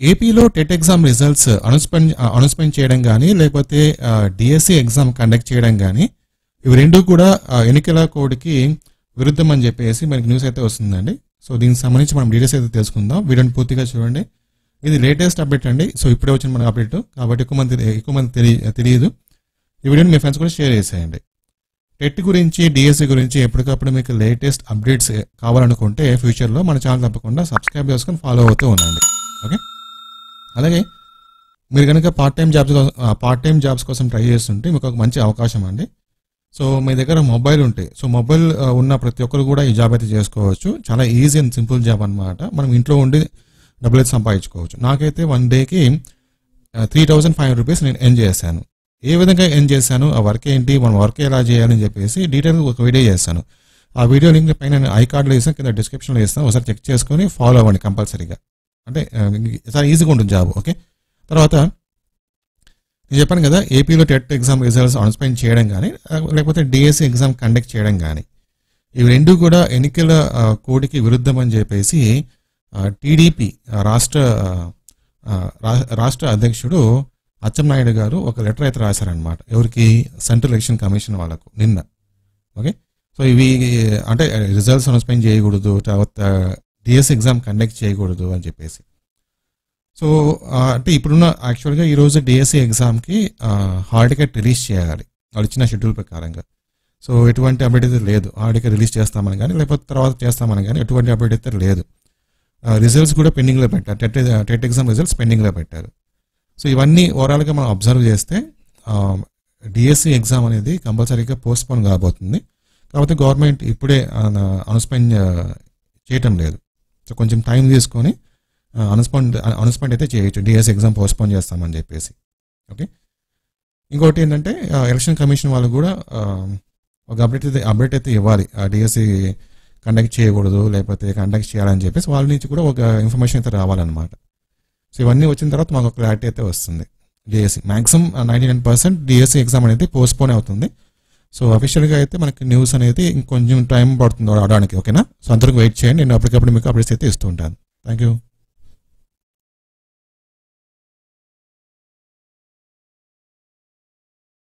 ఏపీలో TET exam results announcement చేయడం కానీ లేకపోతే డిఎస్సి ఎగ్జామ్ కండక్ట్ చేయడం కానీ ఇవి రెండు కూడా ఎన్నికల కోడ్కి విరుద్ధం అని చెప్పేసి మనకి న్యూస్ అయితే వస్తుందండి. సో దీనికి సంబంధించి మనం డీటెయిల్స్ అయితే తెలుసుకుందాం. వీడియోని పూర్తిగా చూడండి. ఇది లేటెస్ట్ అప్డేట్ అండి. సో ఇప్పుడే వచ్చిన మన అప్డేట్ కాబట్టి ఎక్కువ మంది తెలియదు. ఈ వీడియోని మీ ఫ్రెండ్స్ కూడా షేర్ చేసేయండి. టెట్ గురించి డిఎస్సి గురించి ఎప్పటికప్పుడు మీకు లేటెస్ట్ అప్డేట్స్ కావాలనుకుంటే ఫ్యూచర్లో మన ఛానల్ తప్పకుండా సబ్స్క్రైబ్ చేసుకొని ఫాలో అవుతూ ఉండండి. ఓకే, అలాగే మీరు కనుక పార్ట్ టైం జాబ్స్ కోసం ట్రై చేస్తుంటే మీకు ఒక మంచి అవకాశం అండి. సో మీ దగ్గర మొబైల్ ఉంటే, సో మొబైల్ ఉన్న ప్రతి ఒక్కరు కూడా ఈ జాబ్ అయితే చేసుకోవచ్చు. చాలా ఈజీ అండ్ సింపుల్ జాబ్ అనమాట. మనం ఇంట్లో ఉండి డబ్బులు అయితే సంపాదించుకోవచ్చు. నాకైతే 1 డేకి 3,500 రూపీస్ నేను ఎర్న్ చేశాను. ఏ విధంగా ఎర్న్ చేశాను, ఆ వర్క్ ఏంటి, మనం వర్క్ ఎలా చేయాలని చెప్పేసి డీటెయిల్గా ఒక వీడియో చేస్తాను. ఆ వీడియో లింక్ పైన నేను ఐకార్డ్లో వేసాను, కింద డిస్క్రిప్షన్లో వేస్తాను. ఒకసారి చెక్ చేసుకొని ఫాలో అవ్వండి కంపల్సరీగా. అంటే చాలా ఈజీగా ఉంటుంది జాబ్. ఓకే, తర్వాత నేను చెప్పాను కదా, ఏపీలో టెట్ ఎగ్జామ్ రిజల్ట్స్ అనౌన్స్మెంట్ చేయడం కానీ లేకపోతే డిఎస్సి ఎగ్జామ్ కండక్ట్ చేయడం కానీ ఇవి రెండు కూడా ఎన్నికల కోడ్కి విరుద్ధం అని చెప్పేసి టీడీపీ రాష్ట్ర అధ్యక్షుడు అచ్చెన్నాయుడు గారు ఒక లెటర్ అయితే రాశారనమాట. ఎవరికి? సెంట్రల్ ఎలక్షన్ కమిషన్ వాళ్ళకు నిన్న. ఓకే, సో ఇవి అంటే రిజల్ట్స్ అనౌన్స్మెంట్ చేయకూడదు, తర్వాత డిఎస్సి ఎగ్జామ్ కండక్ట్ చేయకూడదు అని చెప్పేసి. సో అంటే ఇప్పుడున్న యాక్చువల్గా ఈరోజు డిఎస్సి ఎగ్జామ్కి హాల్ టికెట్ రిలీజ్ చేయాలి వాళ్ళు ఇచ్చిన షెడ్యూల్ ప్రకారంగా. సో ఎటువంటి అప్డేట్ అయితే లేదు. హాల్ టికెట్ రిలీజ్ చేస్తామని కానీ లేకపోతే తర్వాత చేస్తామని కానీ ఎటువంటి అప్డేట్ అయితే లేదు. రిజల్ట్స్ కూడా పెండింగ్లో పెట్టారు. టెట్ ఎగ్జామ్ రిజల్ట్స్ పెండింగ్లో పెట్టారు. సో ఇవన్నీ ఓవరాల్గా మనం అబ్జర్వ్ చేస్తే డిఎస్సి ఎగ్జామ్ అనేది కంపల్సరీగా పోస్ట్పోన్ కాబోతుంది. కాకపోతే గవర్నమెంట్ ఇప్పుడే అనౌన్స్మెంట్ చేయటం లేదు. సో కొంచెం టైం తీసుకొని అనౌన్స్మెంట్ అయితే చేయొచ్చు, డిఎస్సి ఎగ్జామ్ పోస్ట్పోన్ చేస్తామని చెప్పేసి. ఓకే, ఇంకోటి ఏంటంటే ఎలక్షన్ కమిషన్ వాళ్ళు కూడా ఒక అప్డేట్ అయితే ఇవ్వాలి. డిఎస్సి కండక్ట్ చేయకూడదు లేకపోతే కండక్ట్ చేయాలని చెప్పేసి వాళ్ళ నుంచి కూడా ఒక ఇన్ఫర్మేషన్ అయితే రావాలన్నమాట. సో ఇవన్నీ వచ్చిన తర్వాత మాకు క్లారిటీ అయితే వస్తుంది. డిఎస్సి మ్యాక్సిమం 99% డిఎస్సి ఎగ్జామ్ అనేది పోస్ట్పోన్ అవుతుంది. సో అఫీషియల్గా అయితే మనకి న్యూస్ అనేది ఇంకొంచెం టైం పడుతుంది రావడానికి. ఓకేనా, సో అందరికి వెయిట్ చేయండి. నేను అప్పటికప్పుడు మీకు అప్డేట్స్ అయితే ఇస్తూ ఉంటాను. Thank you.